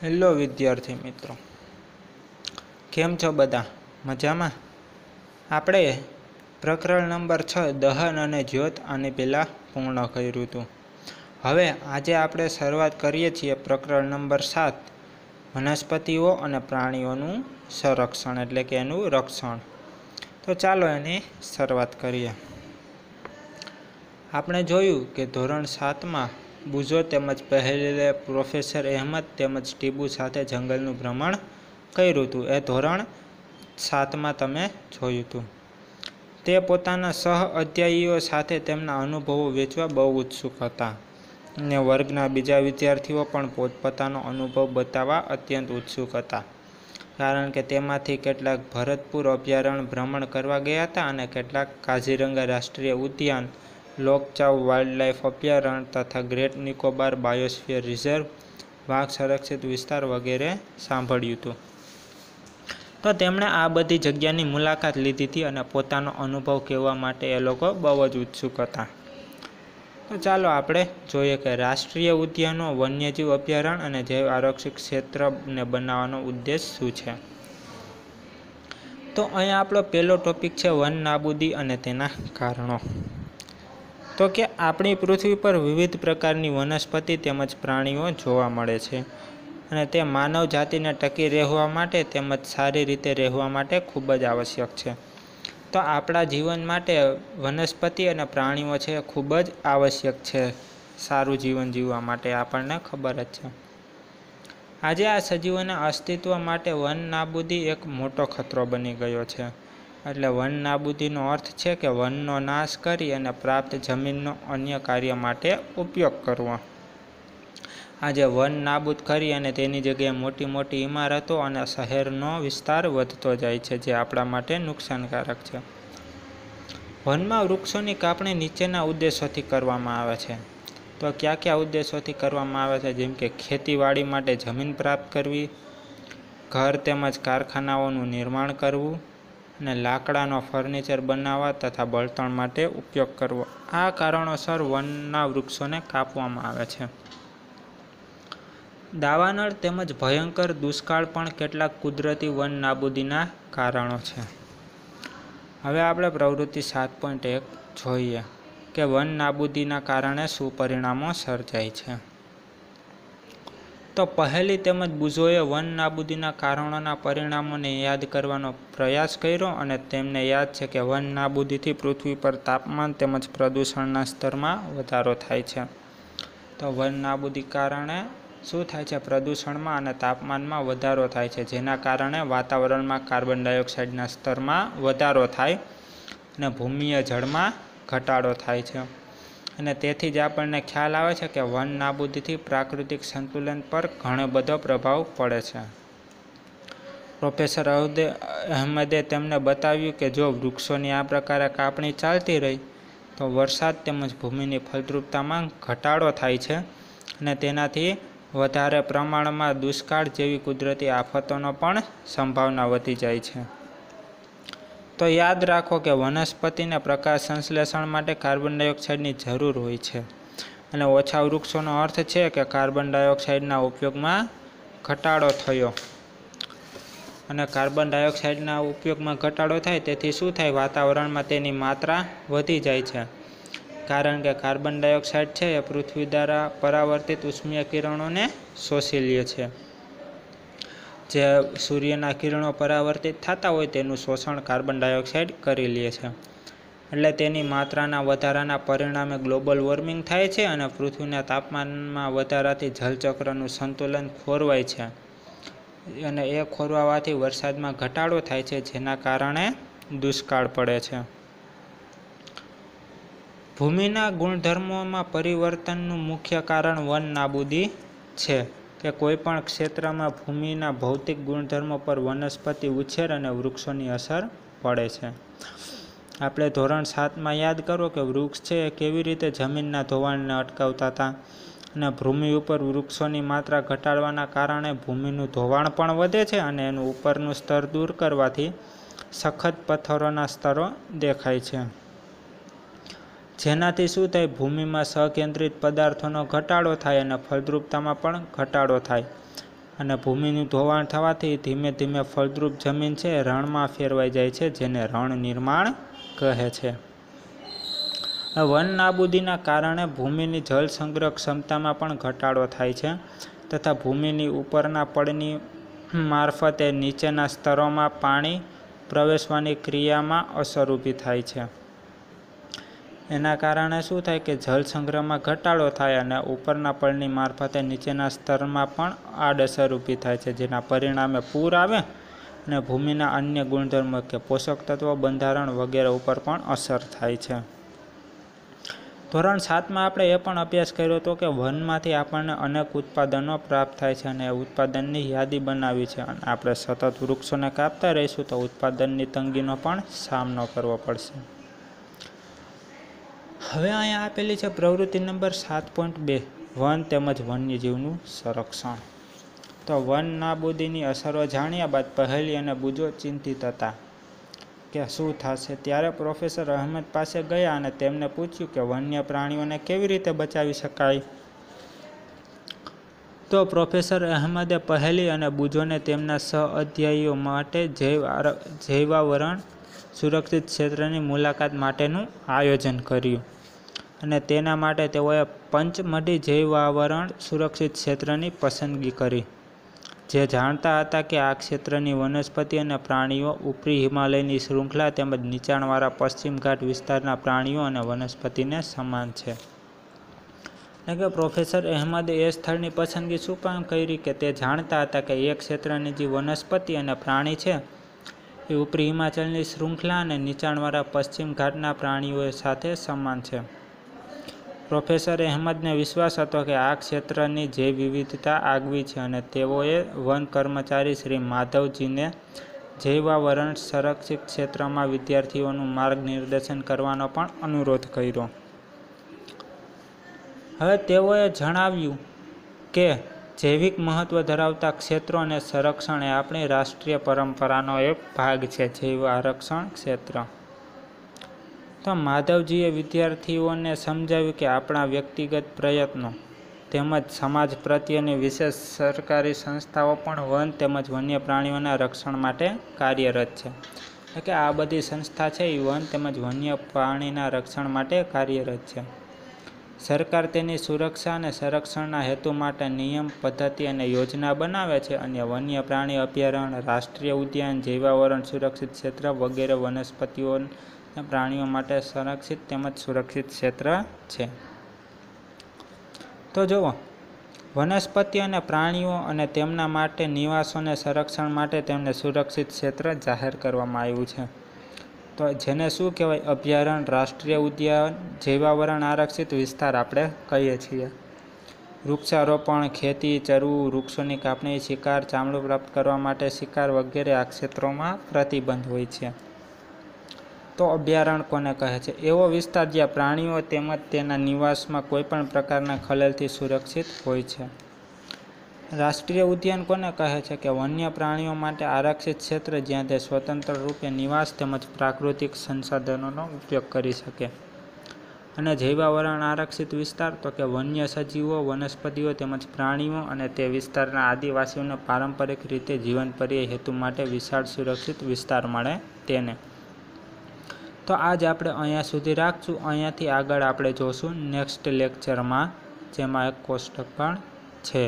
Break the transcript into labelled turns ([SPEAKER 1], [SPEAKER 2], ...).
[SPEAKER 1] Hello વિદ્યાર્થી મિત્રો, કેમ છો બધા? મજામાં? આપણે પ્રકરણ નંબર 6 દહન અને જ્યોત આની પહેલાં પૂર્ણ કર્યું હતું. હવે આજે આપણે શરૂઆત કરીએ છીએ પ્રકરણ નંબર 7 વનસ્પતિઓ અને પ્રાણીઓનું સંરક્ષણ એટલે કે એનું રક્ષણ. તો ચાલો એની શરૂઆત કરીએ. આપણે જોયું કે ધોરણ 7માં બુઝો તેમજ પહેલે પ્રોફેસર અહેમદ તેમજ ટીબુ સાથે જંગલનું ભ્રમણ કર્યું હતું. એ ધોરણ 7માં તમે જોયું હતું. તે પોતાના સહ અધ્યાયીઓ સાથે તેમના અનુભવો વેચવા બહુ ઉત્સુક હતા અને વર્ગના બીજા વિદ્યાર્થીઓ પણ પોતપોતાનો અનુભવ બતાવવા અત્યંત ઉત્સુક હતા, કારણ કે તેમાંથી કેટલાક ભરતપુર અભયારણ્ય ભ્રમણ કરવા ગયા હતા અને કેટલાક કાઝીરંગા રાષ્ટ્રીય ઉદ્યાન, લોકચાવ વાઇલ્ડલાઇફ અભયારણ્ય તથા ગ્રેટ નિકોબાર બાયોસ્ફિયર રિઝર્વ, વાઘ સંરક્ષિત વિસ્તાર વગેરે સાંભળ્યું હતું. તો તેમણે આ બધી જગ્યાની મુલાકાત લીધી હતી અને પોતાનો અનુભવ કહેવા માટે એ લોકો બહુ જ ઉત્સુક હતા. તો ચાલો આપણે જોઈએ કે રાષ્ટ્રીય ઉદ્યાનો, વન્યજીવ અભયારણ્ય અને જૈવ આરક્ષિત ક્ષેત્રને બનાવવાનો ઉદ્દેશ શું છે. તો અહીંયા આપણો પહેલો ટોપિક છે વન નાબૂદી અને તેના કારણો. તો કે આપણી પૃથ્વી પર વિવિધ પ્રકારની વનસ્પતિ તેમજ પ્રાણીઓ જોવા મળે છે અને તે માનવ જાતિને ટકી રહેવા માટે તેમજ સારી રીતે રહેવા માટે ખૂબ જ આવશ્યક છે. તો આપણા જીવન માટે વનસ્પતિ અને પ્રાણીઓ છે ખૂબ જ આવશ્યક છે સારું જીવન જીવવા માટે, આપણને ખબર જ છે. આજે આ સજીવોના અસ્તિત્વ માટે વન નાબૂદી એક મોટો ખતરો બની ગયો છે. એટલે વન નાબૂદીનો અર્થ છે કે વનનો નાશ કરી અને પ્રાપ્ત જમીનનો અન્ય કાર્ય માટે ઉપયોગ કરવો. આજે વન નાબૂદ કરી અને તેની જગ્યાએ મોટી મોટી ઇમારતો અને શહેરનો વિસ્તાર વધતો જાય છે, જે આપણા માટે નુકસાનકારક છે. વનમાં વૃક્ષોની કાપણી નીચેના ઉદ્દેશોથી કરવામાં આવે છે. તો કયા કયા ઉદ્દેશોથી કરવામાં આવે છે? જેમ કે ખેતીવાડી માટે જમીન પ્રાપ્ત કરવી, ઘર તેમજ કારખાનાઓનું નિર્માણ કરવું અને લાકડાનો ફર્નિચર બનાવવા તથા બળતણ માટે ઉપયોગ કરવો. આ કારણોસર વનના વૃક્ષોને કાપવામાં આવે છે. દાવાનળ તેમજ ભયંકર દુષ્કાળ પણ કેટલાક કુદરતી વન નાબૂદીના કારણો છે. હવે આપણે પ્રવૃત્તિ 7.1 જોઈએ કે વન નાબૂદીના કારણે શું પરિણામો સર્જાય છે. તો પહેલી તેમજ બુઝોએ વન નાબૂદીના કારણોના પરિણામોને યાદ કરવાનો પ્રયાસ કર્યો અને તેમને યાદ છે કે વન નાબૂદીથી પૃથ્વી પર તાપમાન તેમજ પ્રદૂષણના સ્તરમાં વધારો થાય છે. તો વન નાબૂદી કારણે શું થાય છે? પ્રદૂષણમાં અને તાપમાનમાં વધારો થાય છે, જેના કારણે વાતાવરણમાં કાર્બન ડાયોક્સાઇડના સ્તરમાં વધારો થાય અને ભૂમિય જળમાં ઘટાડો થાય છે. અને તેથી જ આપણને ખ્યાલ આવે છે કે વન નાબૂદીથી પ્રાકૃતિક સંતુલન પર ઘણો બધો પ્રભાવ પડે છે. પ્રોફેસર અહેમદે તેમને બતાવ્યું કે જો વૃક્ષોની આ પ્રકારે કાપણી ચાલતી રહી તો વરસાદ તેમજ ભૂમિની ફળદ્રુપતામાં ઘટાડો થાય છે અને તેનાથી વધારે પ્રમાણમાં દુષ્કાળ જેવી કુદરતી આફતોનો પણ સંભાવના વધી જાય છે. તો યાદ રાખો કે વનસ્પતિને પ્રકાશ સંશ્લેષણ માટે કાર્બન ડાયોક્સાઇડની જરૂર હોય છે અને ઓછા વૃક્ષોનો અર્થ છે કે કાર્બન ડાયોક્સાઇડના ઉપયોગમાં ઘટાડો થયો. અને કાર્બન ડાયોક્સાઇડના ઉપયોગમાં ઘટાડો થાય તેથી શું થાય? વાતાવરણમાં તેની માત્રા વધી જાય છે, કારણ કે કાર્બન ડાયોક્સાઇડ છે એ પૃથ્વી દ્વારા પરાવર્તિત ઉષ્મીય કિરણોને શોષી લે છે. જે સૂર્યના કિરણો પરાવર્તિત થતા હોય તેનું શોષણ કાર્બન ડાયોક્સાઇડ કરી લે છે. એટલે તેની માત્રાના વધારાના પરિણામે ગ્લોબલ વોર્મિંગ થાય છે અને પૃથ્વીના તાપમાનમાં વધારાથી જલચક્રનું સંતુલન ખોરવાય છે અને એ ખોરવાવાથી વરસાદમાં ઘટાડો થાય છે, જેના કારણે દુષ્કાળ પડે છે. ભૂમિના ગુણધર્મોમાં પરિવર્તનનું મુખ્ય કારણ વન નાબૂદી છે કે કોઈપણ ક્ષેત્રમાં ભૂમિના ભૌતિક ગુણધર્મો પર વનસ્પતિ ઉછેર અને વૃક્ષોની અસર પડે છે. આપણે ધોરણ 7માં યાદ કરો કે વૃક્ષ છે એ કેવી રીતે જમીનના ધોવાણને અટકાવતા હતા અને ભૂમિ ઉપર વૃક્ષોની માત્રા ઘટાડવાના કારણે ભૂમિનું ધોવાણ પણ વધે છે અને એનું ઉપરનું સ્તર દૂર કરવાથી સખત પથ્થરોના સ્તરો દેખાય છે, જેનાથી શું થાય? ભૂમિમાં સકેન્દ્રિત પદાર્થોનો ઘટાડો થાય અને ફળદ્રુપતામાં પણ ઘટાડો થાય અને ભૂમિનું ધોવાણ થવાથી ધીમે ધીમે ફળદ્રુપ જમીન છે રણમાં ફેરવાઈ જાય છે, જેને રણ નિર્માણ કહે છે. વન નાબૂદીના કારણે ભૂમિની જળ સંગ્રહ ક્ષમતામાં પણ ઘટાડો થાય છે તથા ભૂમિની ઉપરના પડની મારફતે નીચેના સ્તરોમાં પાણી પ્રવેશવાની ક્રિયામાં અસર ઊભી થાય છે. એના કારણે શું થાય કે જળ સંગ્રહમાં ઘટાડો થાય અને ઉપરના પડની મારફતે નીચેના સ્તરમાં પણ આડઅસર ઊભી થાય છે, જેના પરિણામે પૂર આવે અને ભૂમિના અન્ય ગુણધર્મો કે પોષક તત્વો બંધારણ વગેરે ઉપર પણ અસર થાય છે. ધોરણ 7માં આપણે એ પણ અભ્યાસ કર્યો હતો કે વનમાંથી આપણને અનેક ઉત્પાદનો પ્રાપ્ત થાય છે અને ઉત્પાદનની યાદી બનાવી છે અને આપણે સતત વૃક્ષોને કાપતા રહીશું તો ઉત્પાદનની તંગીનો પણ સામનો કરવો પડશે. હવે અહીંયા આપેલી છે પ્રવૃત્તિ નંબર 7.2 વન તેમજ વન્યજીવનું સંરક્ષણ. તો વન નાબૂદીની અસરો જાણ્યા બાદ પહેલી અને બુજો ચિંતિત હતા કે શું થશે. ત્યારે પ્રોફેસર અહેમદ પાસે ગયા અને તેમને પૂછ્યું કે વન્ય પ્રાણીઓને કેવી રીતે બચાવી શકાય. તો પ્રોફેસર અહેમદે પહેલી અને બુજોને તેમના સહઅધ્યાયીઓ માટે જૈવાવરણ સુરક્ષિત ક્ષેત્રની મુલાકાત માટેનું આયોજન કર્યું અને તેના માટે તેઓએ પંચમઢી જૈવાવરણ સુરક્ષિત ક્ષેત્રની પસંદગી કરી, જે જાણતા હતા કે આ ક્ષેત્રની વનસ્પતિ અને પ્રાણીઓ ઉપરી હિમાલયની શૃંખલા તેમજ નીચાણવાળા પશ્ચિમ ઘાટ વિસ્તારના પ્રાણીઓ અને વનસ્પતિને સમાન છે. એટલે કે પ્રોફેસર અહેમદે એ સ્થળની પસંદગી શું કામ કરી કે તે જાણતા હતા કે એ ક્ષેત્રની જે વનસ્પતિ અને પ્રાણી છે એ ઉપરી હિમાચલની શૃંખલા અને નીચાણવાળા પશ્ચિમ ઘાટના પ્રાણીઓ સાથે સમાન છે. પ્રોફેસર અહેમદને વિશ્વાસ હતો કે આ ક્ષેત્રની જે વિવિધતા આગવી છે અને તેઓએ વન કર્મચારી શ્રી માધવજીને જૈવાવરણ સંરક્ષિત ક્ષેત્રમાં વિદ્યાર્થીઓનું માર્ગનિર્દેશન કરવાનો પણ અનુરોધ કર્યો. હવે તેઓએ જણાવ્યું કે જૈવિક મહત્વ ધરાવતા ક્ષેત્રો અને સંરક્ષણ એ આપણી રાષ્ટ્રીય પરંપરાનો એક ભાગ છે. જૈવ આરક્ષણ ક્ષેત્ર. તો માધવજીએ વિદ્યાર્થીઓને સમજાવ્યું કે આપણા વ્યક્તિગત પ્રયત્નો તેમજ સમાજ પ્રત્યેની વિશેષ સરકારી સંસ્થાઓ પણ વન તેમજ વન્ય પ્રાણીઓના રક્ષણ માટે કાર્યરત છે. એટલે કે આ બધી સંસ્થા છે એ વન તેમજ વન્ય પ્રાણીના રક્ષણ માટે કાર્યરત છે. સરકાર તેની સુરક્ષા અને સંરક્ષણના હેતુ માટે નિયમ, પદ્ધતિ અને યોજના બનાવે છે અને વન્ય પ્રાણી અભયારણ્ય, રાષ્ટ્રીય ઉદ્યાન, જૈવાવરણ સુરક્ષિત ક્ષેત્ર વગેરે વનસ્પતિઓ અને પ્રાણીઓ માટે સંરક્ષિત તેમજ સુરક્ષિત ક્ષેત્ર છે. તો જુઓ, વનસ્પતિ અને પ્રાણીઓ અને તેમના માટે નિવાસોને સંરક્ષણ માટે તેમને સુરક્ષિત ક્ષેત્ર જાહેર કરવામાં આવ્યું છે. તો જેને શું કહેવાય? અભયારણ્ય, રાષ્ટ્રીય ઉદ્યાન, જૈવાવરણ આરક્ષિત વિસ્તાર આપણે કહીએ છીએ. વૃક્ષારોપણ, ખેતી, ચરવું, વૃક્ષોની કાપણી, શિકાર, ચામડું પ્રાપ્ત કરવા માટે શિકાર વગેરે આ ક્ષેત્રોમાં પ્રતિબંધ હોય છે. તો અભયારણ્ય કોને કહે છે? એવો વિસ્તાર જ્યાં પ્રાણીઓ તેમજ તેના નિવાસમાં કોઈપણ પ્રકારના ખલેલથી સુરક્ષિત હોય છે. રાષ્ટ્રીય ઉદ્યાન કોને કહે છે? કે વન્ય પ્રાણીઓ માટે આરક્ષિત ક્ષેત્ર જ્યાં તે સ્વતંત્ર રૂપે નિવાસ તેમજ પ્રાકૃતિક સંસાધનોનો ઉપયોગ કરી શકે. અને જૈવાવરણ આરક્ષિત વિસ્તાર તો કે વન્ય સજીવો, વનસ્પતિઓ તેમજ પ્રાણીઓ અને તે વિસ્તારના આદિવાસીઓને પારંપરિક રીતે જીવન પર્યાય હેતુ માટે વિશાળ સુરક્ષિત વિસ્તાર મળે તેને. તો આજ આપણે અહીંયા સુધી રાખશું. અહીંયાથી આગળ આપણે જોશું નેક્સ્ટ લેક્ચરમાં, જેમાં એક કોષ્ટક પણ છે.